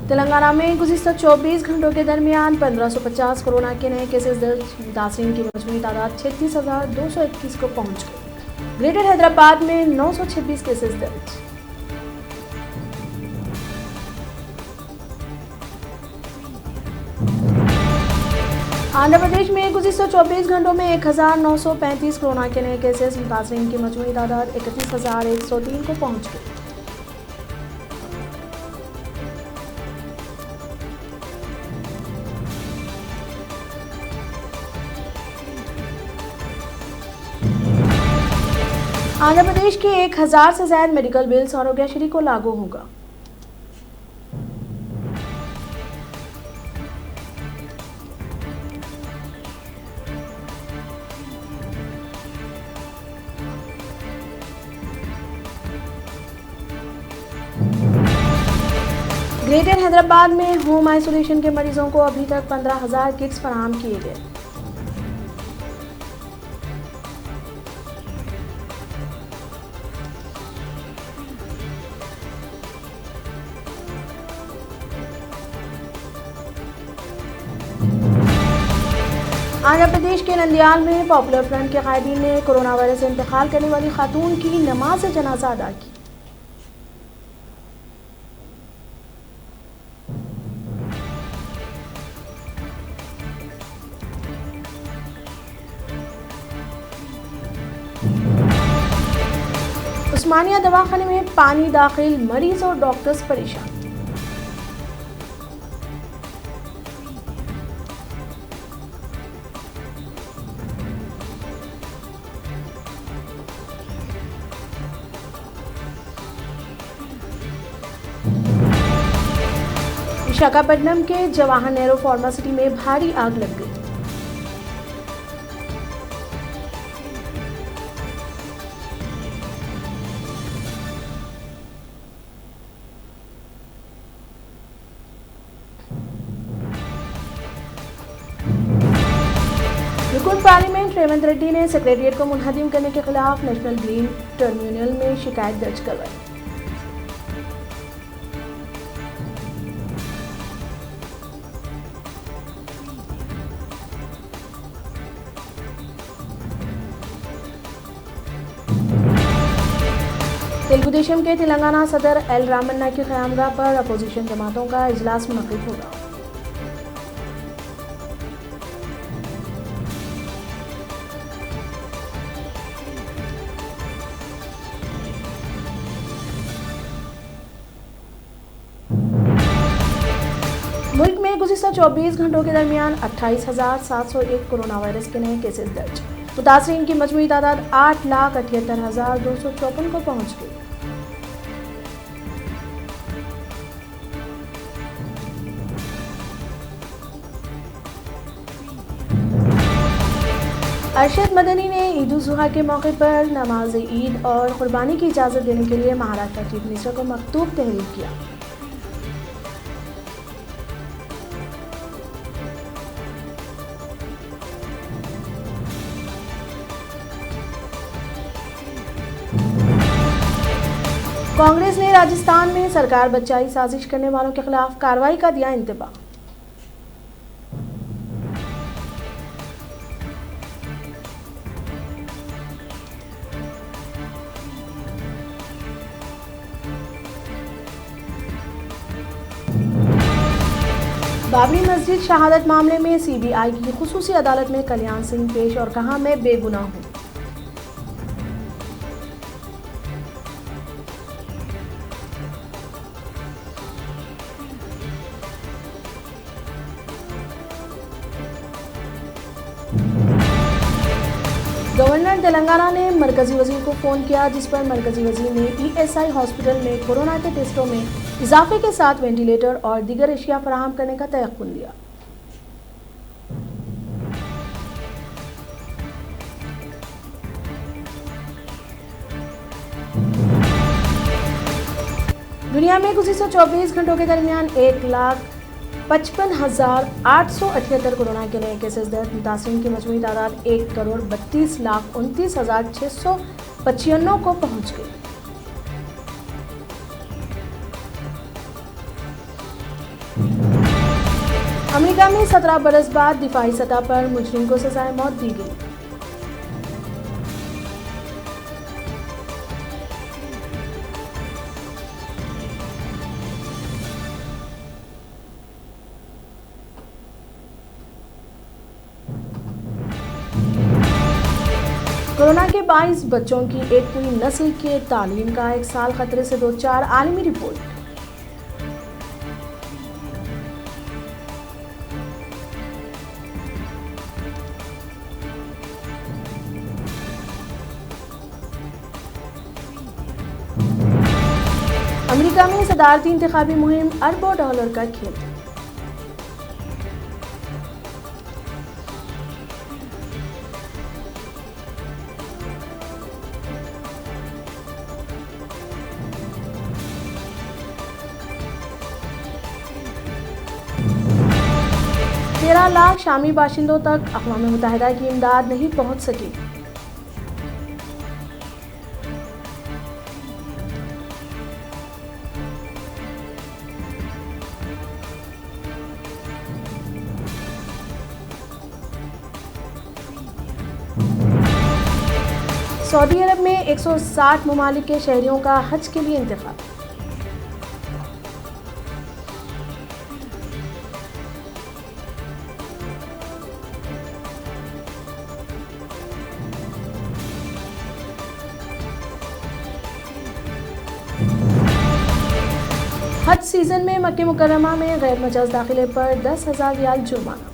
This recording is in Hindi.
तेलंगाना में गुज़िश्ता 24 घंटों के दरमियान 1550 कोरोना के नए केसेस दर्ज। मुतासरीन की मजमूई तादाद 36,221 को पहुंच गई। ग्रेटर हैदराबाद में 926 केसेस दर्ज। आंध्र प्रदेश में गुज़िश्ता 24 घंटों में 1935 कोरोना के नए केसेस। मुतासरीन की मजमूई तादाद 31,103 को पहुंच गई। आंध्र प्रदेश के 1000 से ज्यादा मेडिकल बिल्स आरोग्यश्री को लागू होगा। ग्रेटर हैदराबाद में होम आइसोलेशन के मरीजों को अभी तक 15,000 किट्स फराहम किए गए। आंध्र प्रदेश के नंदियाल में पॉपुलर फ्रंट के कायदीन ने कोरोना वायरस से इंतकाल करने वाली खातून की नमाज जनाजा अदा की। उस्मानिया दवाखाने में पानी दाखिल, मरीज और डॉक्टर्स परेशान। विशाखापट्टनम के जवाहर नेहरू फार्मासिटी में भारी आग लग गई। रुकन पार्लियामेंट रेवंत रेड्डी ने सेक्रेटेरिएट को मुनहदिम करने के खिलाफ नेशनल ग्रीन ट्रिब्यूनल में शिकायत दर्ज करवाई। तेलुगु देशम के तेलंगाना सदर एल रामन्ना की क़यामगाह पर अपोजिशन जमातों का इजलास मुनक़िद होगा। मुल्क में गुज़िश्ता 24 घंटों के दरमियान 28,701 कोरोना वायरस के नए केसेस दर्ज। मुतासरीन की मजमूई तादाद 8,78,254 को पहुंच गई। अरशद मदनी ने ईद उल जुहा के मौके पर नमाज ईद और कुर्बानी की इजाज़त देने के लिए महाराष्ट्र चीफ मिनिस्टर को मकतूब तहरीर किया। कांग्रेस ने राजस्थान में सरकार बचाई साजिश करने वालों के खिलाफ कार्रवाई का दिया इंतबाह। बाबरी मस्जिद शहादत मामले में सीबीआई की खुसूसी अदालत में कल्याण सिंह पेश और कहा मैं बेगुनाह हूं। गवर्नर तेलंगाना ने मरकजी वजीर को फोन किया, जिस पर मरकजी वजीर ने ईएसआई हॉस्पिटल में कोरोना के टेस्टों में इजाफे के साथ वेंटिलेटर और दीगर अशिया फराहम करने का तयक्कुन दिया। दुनिया में गुज़िश्ता 24 घंटों के दरमियान 1,55,878 कोरोना के नए केसेस दर्ज। मुतासरीन की मजमूई तादाद 1,32,29,695 को पहुंच गई। अमेरिका में 17 बरस बाद दिफाई सतह पर मुजरिम को सजाए मौत दी गई। कोरोना के 22 बच्चों की एक पूरी नस्ल के तालीम का 1 साल खतरे से दो चार आलमी रिपोर्ट। अमेरिका में सदारती इंतखाबी मुहिम अरबों डॉलर का खेल। तेरह लाख शामी बाशिंदों तक अक़वाम मुत्तहिदा की इमदाद नहीं पहुंच सकी। सऊदी अरब में 160 ममालिक के शहरियों का हज के लिए इंतखाब। हज सीजन में मक्के मुकर्रमा में गैर मजूज़ दाखिले पर 10,000 रियाल जुर्माना।